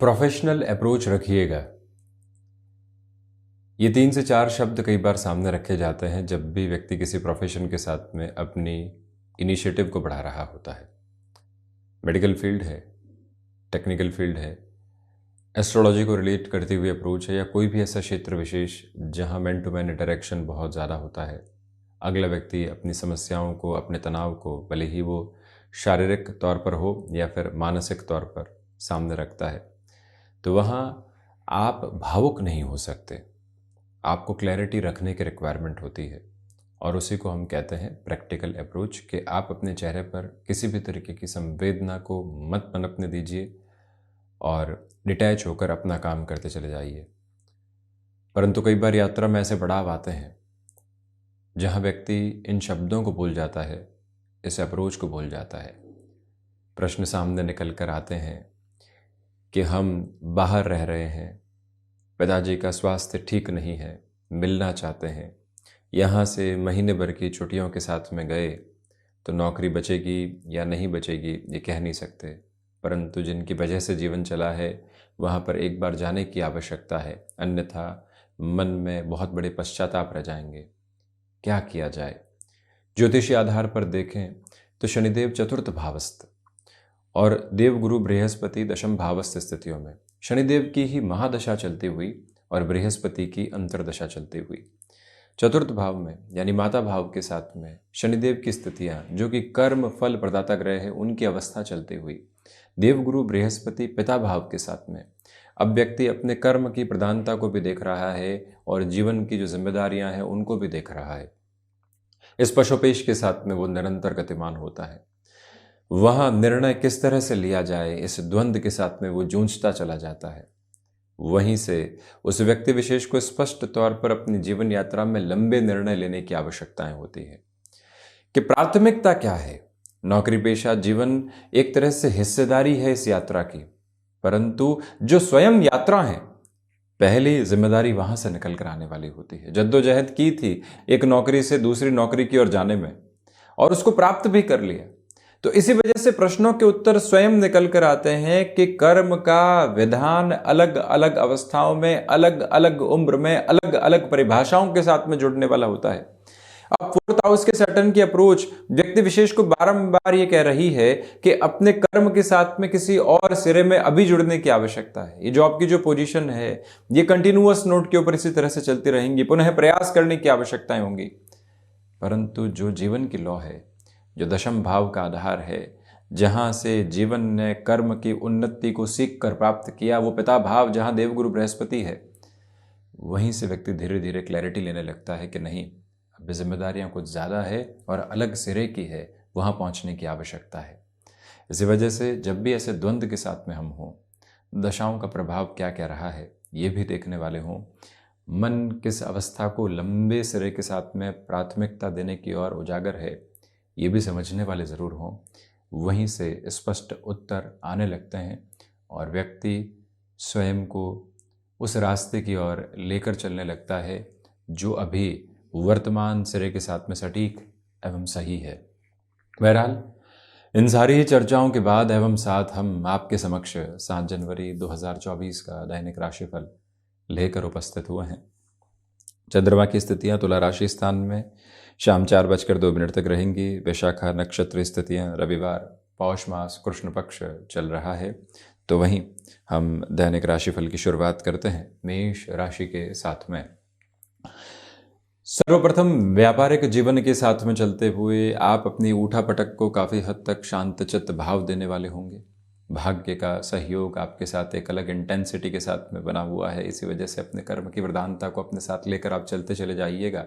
Professional approach रखिएगा। ये 3 से 4 शब्द कई बार सामने रखे जाते हैं जब भी व्यक्ति किसी प्रोफेशन के साथ में अपनी इनिशिएटिव को बढ़ा रहा होता है। मेडिकल फील्ड है, टेक्निकल फील्ड है, एस्ट्रोलॉजी को रिलेट करती हुई अप्रोच है, या कोई भी ऐसा क्षेत्र विशेष जहां मैन टू मैन इंटरेक्शन बहुत ज़्यादा होता है। अगला व्यक्ति अपनी समस्याओं को, अपने तनाव को, भले ही वो शारीरिक तौर पर हो या फिर मानसिक तौर पर सामने रखता है, तो वहाँ आप भावुक नहीं हो सकते। आपको क्लैरिटी रखने की रिक्वायरमेंट होती है, और उसी को हम कहते हैं प्रैक्टिकल अप्रोच। कि आप अपने चेहरे पर किसी भी तरीके की संवेदना को मत पनपने दीजिए और डिटैच होकर अपना काम करते चले जाइए। परंतु कई बार यात्रा में ऐसे पड़ाव आते हैं जहाँ व्यक्ति इन शब्दों को भूल जाता है, इस अप्रोच को भूल जाता है। प्रश्न सामने निकल कर आते हैं कि हम बाहर रह रहे हैं, पिताजी का स्वास्थ्य ठीक नहीं है, मिलना चाहते हैं, यहाँ से महीने भर की छुट्टियों के साथ में गए तो नौकरी बचेगी या नहीं बचेगी ये कह नहीं सकते, परंतु जिनकी वजह से जीवन चला है वहाँ पर एक बार जाने की आवश्यकता है, अन्यथा मन में बहुत बड़े पश्चाताप रह जाएंगे। क्या किया जाए? ज्योतिषी आधार पर देखें तो शनिदेव चतुर्थ भावस्थ और देवगुरु बृहस्पति दशम भावस्थ स्थितियों में, शनिदेव की ही महादशा चलती हुई और बृहस्पति की अंतर्दशा चलती हुई, चतुर्थ भाव में यानी माता भाव के साथ में शनिदेव की स्थितियां, जो कि कर्म फल प्रदाता ग्रह है, उनकी अवस्था चलती हुई, देवगुरु बृहस्पति पिता भाव के साथ में, अब व्यक्ति अपने कर्म की प्रधानता को भी देख रहा है और जीवन की जो जिम्मेदारियां हैं उनको भी देख रहा है। इस पशुपेश के साथ में वो निरंतर गतिमान होता है। वहां निर्णय किस तरह से लिया जाए, इस द्वंद्व के साथ में वो जूझता चला जाता है। वहीं से उस व्यक्ति विशेष को स्पष्ट तौर पर अपनी जीवन यात्रा में लंबे निर्णय लेने की आवश्यकताएं होती है कि प्राथमिकता क्या है। नौकरी पेशा जीवन एक तरह से हिस्सेदारी है इस यात्रा की, परंतु जो स्वयं यात्रा है, पहली जिम्मेदारी वहां से निकल कर आने वाली होती है। जद्दोजहद की थी एक नौकरी से दूसरी नौकरी की ओर जाने में, और उसको प्राप्त भी कर लिया। तो इसी वजह से प्रश्नों के उत्तर स्वयं निकल कर आते हैं कि कर्म का विधान अलग अलग अवस्थाओं में, अलग अलग उम्र में, अलग अलग परिभाषाओं के साथ में जुड़ने वाला होता है। अब फोर्थ हाउस के सैटर्न की अप्रोच व्यक्ति विशेष को बारंबार ये कह रही है कि अपने कर्म के साथ में किसी और सिरे में अभी जुड़ने की आवश्यकता है। ये जो आपकी जो पोजीशन है, ये कंटिन्यूअस नोट के ऊपर इसी तरह से चलती रहेंगी, पुनः प्रयास करने की आवश्यकताएं होंगी। परंतु जो जीवन की लॉ है, जो दशम भाव का आधार है, जहां से जीवन ने कर्म की उन्नति को सीख कर प्राप्त किया, वो पिता भाव जहां देवगुरु बृहस्पति है, वहीं से व्यक्ति धीरे धीरे क्लैरिटी लेने लगता है कि नहीं, अब जिम्मेदारियां कुछ ज़्यादा है और अलग सिरे की है, वहां पहुंचने की आवश्यकता है। इसी वजह से जब भी ऐसे द्वंद्व के साथ में हम हों, दशाओं का प्रभाव क्या क्या रहा है ये भी देखने वाले हों, मन किस अवस्था को लंबे सिरे के साथ में प्राथमिकता देने की ओर उजागर है ये भी समझने वाले ज़रूर हों, वहीं से स्पष्ट उत्तर आने लगते हैं और व्यक्ति स्वयं को उस रास्ते की ओर लेकर चलने लगता है जो अभी वर्तमान सिरे के साथ में सटीक एवं सही है। बहरहाल इन सारी ही चर्चाओं के बाद एवं साथ हम आपके समक्ष 7 जनवरी 2024 का दैनिक राशिफल लेकर उपस्थित हुए हैं। चंद्रमा की स्थितियां तुला राशि स्थान में शाम 4:02 तक रहेंगी। वैशाखा नक्षत्र स्थितियां रविवार पौष मास कृष्ण पक्ष चल रहा है। तो वहीं हम दैनिक राशिफल की शुरुआत करते हैं मेष राशि के साथ में। सर्वप्रथम व्यापारिक जीवन के साथ में चलते हुए आप अपनी ऊठापटक को काफ़ी हद तक शांतचित्त भाव देने वाले होंगे। भाग्य का सहयोग आपके साथ एक अलग इंटेंसिटी के साथ में बना हुआ है, इसी वजह से अपने कर्म की प्रधानता को अपने साथ लेकर आप चलते चले जाइएगा।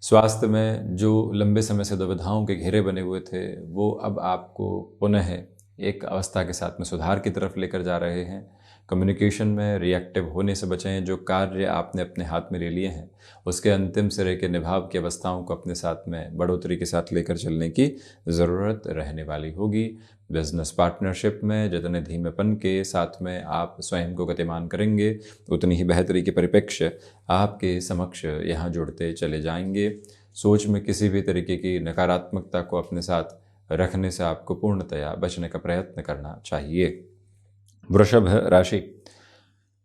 स्वास्थ्य में जो लंबे समय से दुविधाओं के घेरे बने हुए थे, वो अब आपको पुनः एक अवस्था के साथ में सुधार की तरफ लेकर जा रहे हैं। कम्युनिकेशन में रिएक्टिव होने से बचें। जो कार्य आपने अपने हाथ में ले लिए हैं उसके अंतिम सिरे के निभाव की अवस्थाओं को अपने साथ में बढ़ोतरी के साथ लेकर चलने की ज़रूरत रहने वाली होगी। बिजनेस पार्टनरशिप में जितने धीमेपन के साथ में आप स्वयं को गतिमान करेंगे, उतनी ही बेहतरी के परिप्रेक्ष्य आपके समक्ष यहाँ जुड़ते चले जाएंगे। सोच में किसी भी तरीके की नकारात्मकता को अपने साथ रखने से आपको पूर्णतया बचने का प्रयत्न करना चाहिए। वृषभ राशि,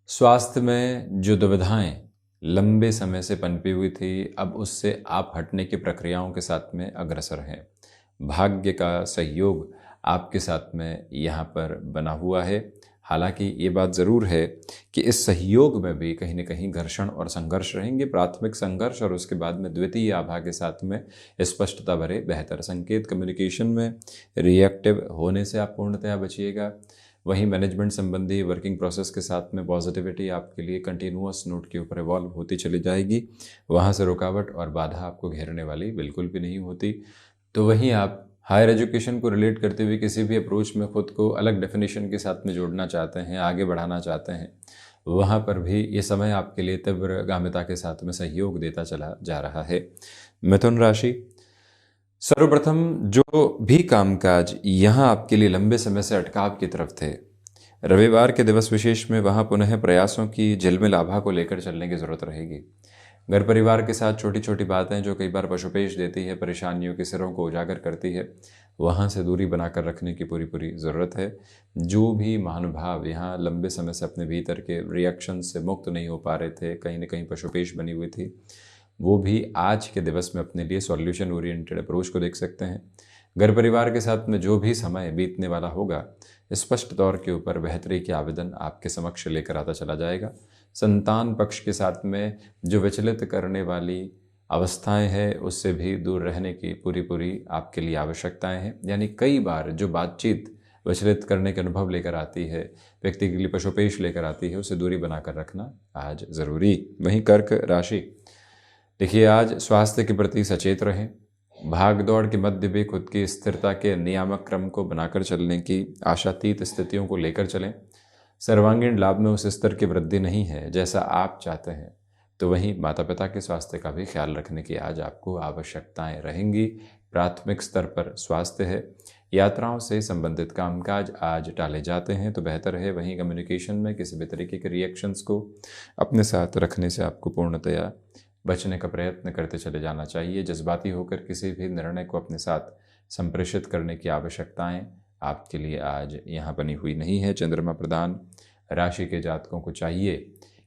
स्वास्थ्य में जो दुविधाएं लंबे समय से पनपी हुई थी, अब उससे आप हटने की प्रक्रियाओं के साथ में अग्रसर हैं। भाग्य का सहयोग आपके साथ में यहाँ पर बना हुआ है। हालांकि ये बात ज़रूर है कि इस सहयोग में भी कहीं न कहीं घर्षण और संघर्ष रहेंगे। प्राथमिक संघर्ष और उसके बाद में द्वितीय आभा के साथ में स्पष्टता भरे बेहतर संकेत। कम्युनिकेशन में रिएक्टिव होने से आप पूर्णतया बचिएगा। वहीं मैनेजमेंट संबंधी वर्किंग प्रोसेस के साथ में पॉजिटिविटी आपके लिए कंटिन्यूअस नोट के ऊपर इवॉल्व होती चली जाएगी। वहाँ से रुकावट और बाधा आपको घेरने वाली बिल्कुल भी नहीं होती। तो वहीं आप हायर एजुकेशन को रिलेट करते हुए किसी भी अप्रोच में खुद को अलग डेफिनेशन के साथ में जोड़ना चाहते हैं, आगे बढ़ाना चाहते हैं, वहाँ पर भी ये समय आपके लिए तीव्रगामिता के साथ में सहयोग देता चला जा रहा है। मिथुन राशि, सर्वप्रथम जो भी कामकाज यहाँ आपके लिए लंबे समय से अटकाव की तरफ थे, रविवार के दिवस विशेष में वहाँ पुनः प्रयासों की झिलमिल आभा को लेकर चलने की ज़रूरत रहेगी। घर परिवार के साथ छोटी छोटी बातें जो कई बार पशुपेश देती है, परेशानियों के सिरों को उजागर करती है, वहाँ से दूरी बनाकर रखने की पूरी पूरी ज़रूरत है। जो भी महानुभाव यहाँ लंबे समय से अपने भीतर के रिएक्शन से मुक्त नहीं हो पा रहे थे, कहीं ना कहीं पशुपेश बनी हुई थी, वो भी आज के दिवस में अपने लिए सॉल्यूशन ओरिएंटेड अप्रोच को देख सकते हैं। घर परिवार के साथ में जो भी समय बीतने वाला होगा, स्पष्ट तौर के ऊपर बेहतरी के आवेदन आपके समक्ष लेकर आता चला जाएगा। संतान पक्ष के साथ में जो विचलित करने वाली अवस्थाएं हैं, उससे भी दूर रहने की पूरी पूरी आपके लिए आवश्यकताएं हैं। यानी कई बार जो बातचीत विचलित करने के अनुभव लेकर आती है, व्यक्ति के लिए पशुपेश लेकर आती है, उससे दूरी बनाकर रखना आज ज़रूरी। वहीं कर्क राशि, देखिए आज स्वास्थ्य के प्रति सचेत रहें। भाग दौड़ के मध्य भी खुद की स्थिरता के नियामक क्रम को बनाकर चलने की आशातीत स्थितियों को लेकर चलें। सर्वांगीण लाभ में उस स्तर की वृद्धि नहीं है जैसा आप चाहते हैं, तो वहीं माता पिता के स्वास्थ्य का भी ख्याल रखने की आज आपको आवश्यकताएं रहेंगी। प्राथमिक स्तर पर स्वास्थ्य है। यात्राओं से संबंधित कामकाज आज टाले जाते हैं तो बेहतर है। वहीं कम्युनिकेशन में किसी भी तरीके के रिएक्शंस को अपने साथ रखने से आपको पूर्णतया बचने का प्रयत्न करते चले जाना चाहिए। जज्बाती होकर किसी भी निर्णय को अपने साथ संप्रेषित करने की आवश्यकताएं आपके लिए आज यहाँ बनी हुई नहीं है। चंद्रमा प्रधान राशि के जातकों को चाहिए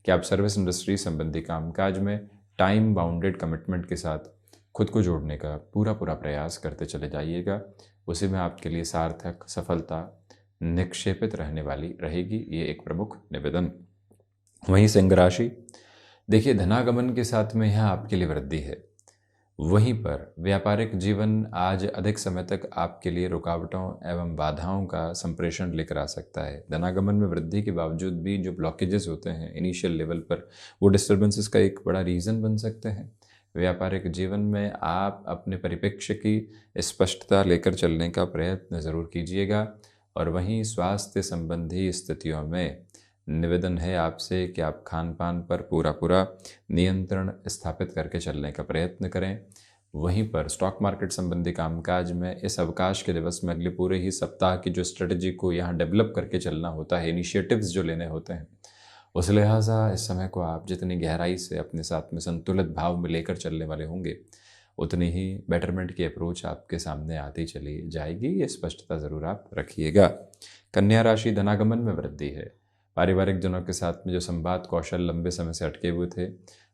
कि आप सर्विस इंडस्ट्री संबंधी कामकाज में टाइम बाउंडेड कमिटमेंट के साथ खुद को जोड़ने का पूरा प्रयास करते चले जाइएगा। उसी में आपके लिए सार्थक सफलता निक्षेपित रहने वाली रहेगी, ये एक प्रमुख निवेदन। वहीं सिंह राशि, देखिए धनागमन के साथ में यहाँ आपके लिए वृद्धि है। वहीं पर व्यापारिक जीवन आज अधिक समय तक आपके लिए रुकावटों एवं बाधाओं का संप्रेषण लेकर आ सकता है। धनागमन में वृद्धि के बावजूद भी जो ब्लॉकेजेस होते हैं इनिशियल लेवल पर, वो डिस्टर्बेंसेस का एक बड़ा रीज़न बन सकते हैं। व्यापारिक जीवन में आप अपने परिप्रेक्ष्य की स्पष्टता लेकर चलने का प्रयत्न ज़रूर कीजिएगा। और वहीं स्वास्थ्य संबंधी स्थितियों में निवेदन है आपसे कि आप खान पान पर पूरा नियंत्रण स्थापित करके चलने का प्रयत्न करें। वहीं पर स्टॉक मार्केट संबंधी कामकाज में इस अवकाश के दिवस में अगले पूरे ही सप्ताह की जो स्ट्रेटजी को यहाँ डेवलप करके चलना होता है, इनिशिएटिव्स जो लेने होते हैं, उस लिहाजा इस समय को आप जितनी गहराई से अपने साथ में संतुलित भाव में लेकर चलने वाले होंगे, उतनी ही बेटरमेंट की अप्रोच आपके सामने आती चली जाएगी। ये स्पष्टता ज़रूर आप रखिएगा। कन्या राशि, धनागमन में वृद्धि है। पारिवारिक जनों के साथ में जो संवाद कौशल लंबे समय से अटके हुए थे,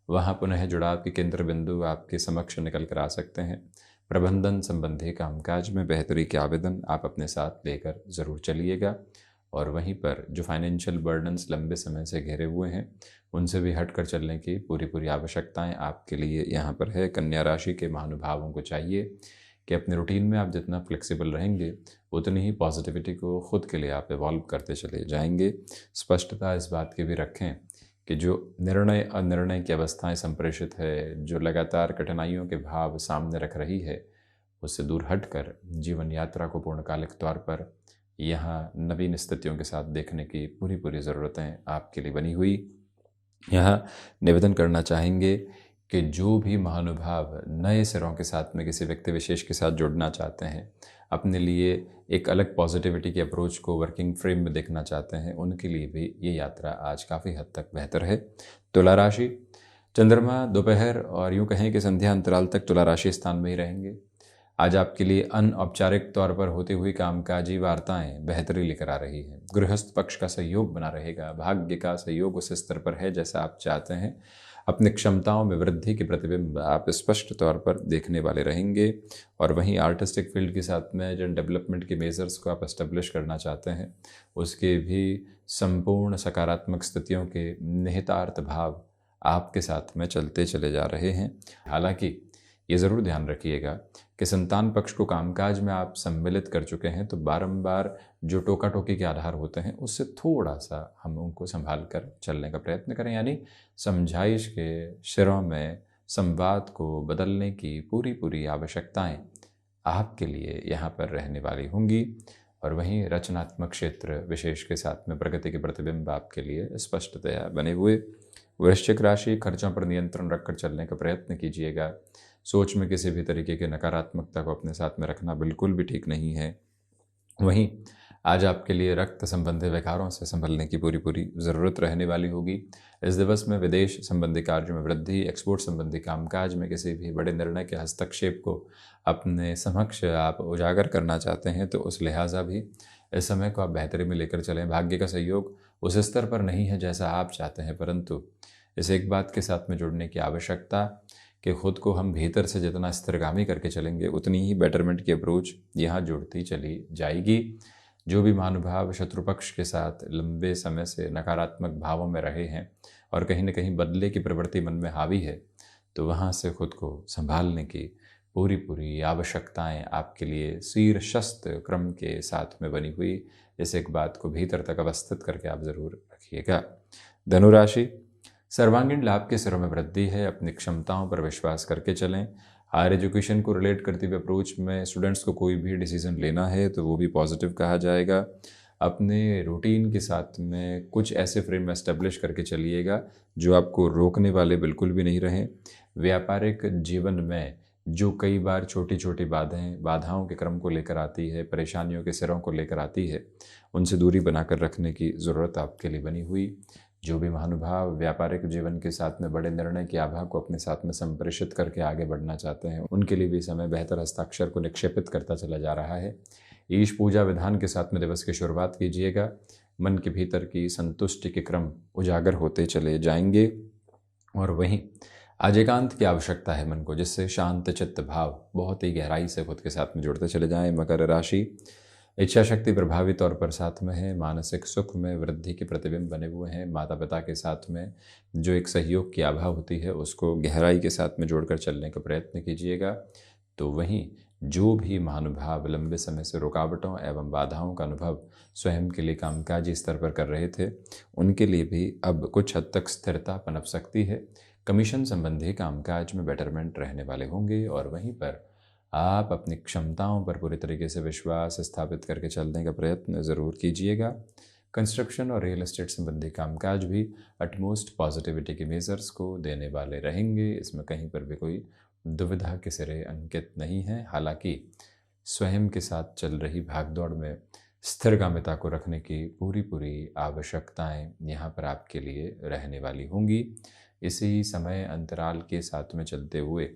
वहाँ पुनः जुड़ाव के केंद्र बिंदु आपके समक्ष निकल कर आ सकते हैं। प्रबंधन संबंधी कामकाज में बेहतरी के आवेदन आप अपने साथ लेकर ज़रूर चलिएगा। और वहीं पर जो फाइनेंशियल बर्डन्स लंबे समय से घिरे हुए हैं, उनसे भी हटकर चलने की पूरी आवश्यकताएं आपके लिए यहाँ पर है। कन्या राशि के महानुभावों को चाहिए कि अपने रूटीन में आप जितना फ्लेक्सिबल रहेंगे, उतनी ही पॉजिटिविटी को खुद के लिए आप इवॉल्व करते चले जाएंगे। स्पष्टता इस बात की भी रखें कि जो निर्णय अनिर्णय की अवस्थाएं संप्रेषित है, जो लगातार कठिनाइयों के भाव सामने रख रही है, उससे दूर हटकर जीवन यात्रा को पूर्णकालिक तौर पर यहाँ नवीन स्थितियों के साथ देखने की पूरी ज़रूरतें आपके लिए बनी हुई। यहाँ निवेदन करना चाहेंगे कि जो भी महानुभाव नए सिरों के साथ में किसी व्यक्ति विशेष के साथ जुड़ना चाहते हैं, अपने लिए एक अलग पॉजिटिविटी की अप्रोच को वर्किंग फ्रेम में देखना चाहते हैं, उनके लिए भी ये यात्रा आज काफ़ी हद तक बेहतर है। तुला राशि, चंद्रमा दोपहर और यूँ कहें कि संध्या अंतराल तक तुला राशि स्थान में ही रहेंगे। आज आपके लिए अनौपचारिक तौर पर होती हुई कामकाजी वार्ताएं बेहतरी लेकर आ रही हैं। गृहस्थ पक्ष का सहयोग बना रहेगा। भाग्य का सहयोग उस स्तर पर है जैसा आप चाहते हैं। अपनी क्षमताओं में वृद्धि के प्रतिबिंब आप स्पष्ट तौर पर देखने वाले रहेंगे। और वहीं आर्टिस्टिक फील्ड के साथ में जिन डेवलपमेंट के मेजर्स को आप एस्टेब्लिश करना चाहते हैं उसके भी संपूर्ण सकारात्मक स्थितियों के निहितार्थ भाव आपके साथ में चलते चले जा रहे हैं। हालांकि ये ज़रूर ध्यान रखिएगा कि संतान पक्ष को कामकाज में आप सम्मिलित कर चुके हैं, तो बारंबार जो टोका टोकी के आधार होते हैं उससे थोड़ा सा हम उनको संभाल कर चलने का प्रयत्न करें। यानी समझाइश के शिरों में संवाद को बदलने की पूरी आवश्यकताएं आपके लिए यहाँ पर रहने वाली होंगी। और वहीं रचनात्मक क्षेत्र विशेष के साथ में प्रगति के प्रतिबिंब आपके लिए स्पष्टतया बने हुए। वृश्चिक राशि, खर्चों पर नियंत्रण रखकर चलने का प्रयत्न कीजिएगा। सोच में किसी भी तरीके की नकारात्मकता को अपने साथ में रखना बिल्कुल भी ठीक नहीं है। वहीं आज आपके लिए रक्त संबंधी विकारों से संभलने की पूरी ज़रूरत रहने वाली होगी। इस दिवस में विदेश संबंधी कार्यों में वृद्धि, एक्सपोर्ट संबंधी कामकाज में किसी भी बड़े निर्णय के हस्तक्षेप को अपने समक्ष आप उजागर करना चाहते हैं तो उस लिहाजा भी इस समय को आप बेहतरी में लेकर चलें। भाग्य का सहयोग उस स्तर पर नहीं है जैसा आप चाहते हैं, परंतु इस एक बात के साथ में जुड़ने की आवश्यकता कि खुद को हम भीतर से जितना स्थिरगामी करके चलेंगे उतनी ही बेटरमेंट की अप्रोच यहाँ जुड़ती चली जाएगी। जो भी महानुभाव शत्रु पक्ष के साथ लंबे समय से नकारात्मक भावों में रहे हैं और कहीं न कहीं बदले की प्रवृत्ति मन में हावी है, तो वहाँ से खुद को संभालने की पूरी आवश्यकताएं आपके लिए शीर्षस्थ क्रम के साथ में बनी हुई। इस एक बात को भीतर तक अवस्थित करके आप ज़रूर रखिएगा। धनुराशि, सर्वांगीण लाभ के सिरों में वृद्धि है। अपनी क्षमताओं पर विश्वास करके चलें। हायर एजुकेशन को रिलेट करते हुए अप्रोच में स्टूडेंट्स को कोई भी डिसीजन लेना है तो वो भी पॉजिटिव कहा जाएगा। अपने रूटीन के साथ में कुछ ऐसे फ्रेम एस्टेब्लिश करके चलिएगा जो आपको रोकने वाले बिल्कुल भी नहीं रहें। व्यापारिक जीवन में जो कई बार छोटी बाधाओं के क्रम को लेकर आती है, परेशानियों के सिरों को लेकर आती है, उनसे दूरी बनाकर रखने की ज़रूरत आपके लिए बनी हुई। जो भी महानुभाव व्यापारिक जीवन के साथ में बड़े निर्णय की आभा को अपने साथ में संप्रेषित करके आगे बढ़ना चाहते हैं, उनके लिए भी समय बेहतर हस्ताक्षर को निक्षेपित करता चला जा रहा है। ईश पूजा विधान के साथ में दिवस की शुरुआत कीजिएगा। मन के भीतर की संतुष्टि के क्रम उजागर होते चले जाएंगे। और वहीं आज एकांत की आवश्यकता है मन को, जिससे शांत चित्त भाव बहुत ही गहराई से खुद के साथ में जुड़ते चले जाएं। मकर राशि, इच्छा शक्ति प्रभावी तौर पर साथ में है। मानसिक सुख में वृद्धि के प्रतिबिंब बने हुए हैं। माता पिता के साथ में जो एक सहयोग की आभा होती है उसको गहराई के साथ में जोड़कर चलने का प्रयत्न कीजिएगा। तो वहीं जो भी महानुभाव लंबे समय से रुकावटों एवं बाधाओं का अनुभव स्वयं के लिए कामकाजी स्तर पर कर रहे थे, उनके लिए भी अब कुछ हद तक स्थिरता पनप सकती है। कमीशन संबंधी कामकाज में बेटरमेंट रहने वाले होंगे। और वहीं पर आप अपनी क्षमताओं पर पूरी तरीके से विश्वास स्थापित करके चलने का प्रयत्न ज़रूर कीजिएगा। कंस्ट्रक्शन और रियल एस्टेट संबंधी कामकाज भी अटमोस्ट पॉजिटिविटी के मेजर्स को देने वाले रहेंगे। इसमें कहीं पर भी कोई दुविधा के सिरे अंकित नहीं है। हालांकि स्वयं के साथ चल रही भागदौड़ में स्थिरगामिता को रखने की पूरी आवश्यकताएं यहाँ पर आपके लिए रहने वाली होंगी। इसी समय अंतराल के साथ में चलते हुए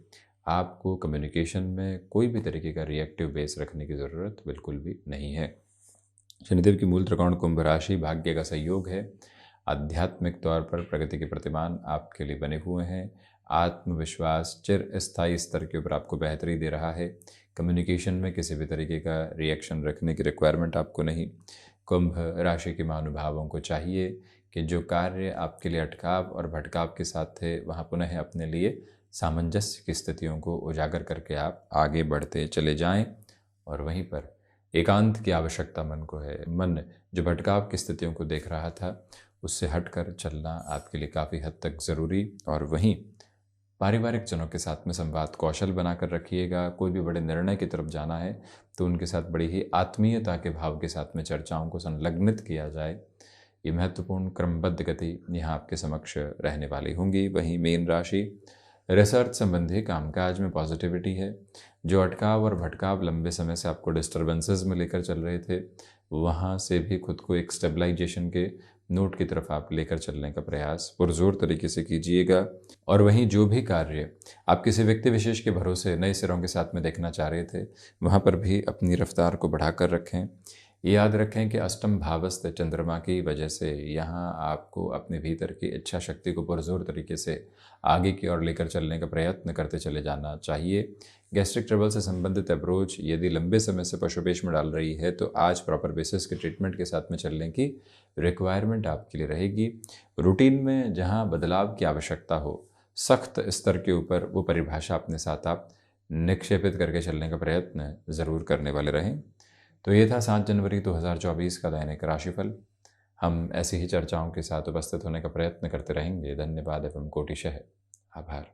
आपको कम्युनिकेशन में कोई भी तरीके का रिएक्टिव बेस रखने की ज़रूरत बिल्कुल भी नहीं है। शनिदेव की मूल त्रिकोण कुंभ राशि, भाग्य का सहयोग है। आध्यात्मिक तौर पर प्रगति के प्रतिमान आपके लिए बने हुए हैं। आत्मविश्वास चिर स्थायी स्तर के ऊपर आपको बेहतरी दे रहा है। कम्युनिकेशन में किसी भी तरीके का रिएक्शन रखने की रिक्वायरमेंट आपको नहीं। कुंभ राशि के महानुभावों को चाहिए कि जो कार्य आपके लिए अटकाव और भटकाव के साथ थे वहाँ पुनः अपने लिए सामंजस्य की स्थितियों को उजागर करके आप आगे बढ़ते चले जाएं। और वहीं पर एकांत की आवश्यकता मन को है। मन जो भटकाव की स्थितियों को देख रहा था उससे हटकर चलना आपके लिए काफ़ी हद तक ज़रूरी। और वहीं पारिवारिक जनों के साथ में संवाद कौशल बनाकर रखिएगा। कोई भी बड़े निर्णय की तरफ जाना है तो उनके साथ बड़ी ही आत्मीयता के भाव के साथ में चर्चाओं को संलग्नित किया जाए। ये महत्वपूर्ण क्रमबद्ध गति यहाँ आपके समक्ष रहने वाली होंगी। वहीं मीन राशि, रिसर्च संबंधी कामकाज में पॉजिटिविटी है। जो अटकाव और भटकाव लंबे समय से आपको डिस्टर्बेंसेस में लेकर चल रहे थे, वहाँ से भी खुद को एक स्टेबलाइजेशन के नोट की तरफ आप लेकर चलने का प्रयास पुरजोर तरीके से कीजिएगा। और वहीं जो भी कार्य आप किसी व्यक्ति विशेष के भरोसे नए सिरों के साथ में देखना चाह रहे थे, वहाँ पर भी अपनी रफ्तार को बढ़ाकर रखें। याद रखें कि अष्टम भावस्थ चंद्रमा की वजह से यहाँ आपको अपने भीतर की इच्छा शक्ति को पुरजोर तरीके से आगे की ओर लेकर चलने का प्रयत्न करते चले जाना चाहिए। गैस्ट्रिक ट्रबल से संबंधित अप्रोच यदि लंबे समय से पशुपेश में डाल रही है तो आज प्रॉपर बेसिस के ट्रीटमेंट के साथ में चलने की रिक्वायरमेंट आपके लिए रहेगी। रूटीन में जहाँ बदलाव की आवश्यकता हो, सख्त स्तर के ऊपर वो परिभाषा अपने साथ आप निक्षेपित करके चलने का प्रयत्न ज़रूर करने वाले रहें। तो ये था 7 जनवरी 2024 का दैनिक राशिफल। हम ऐसी ही चर्चाओं के साथ उपस्थित होने का प्रयत्न करते रहेंगे। धन्यवाद एवं कोटिशः आभार।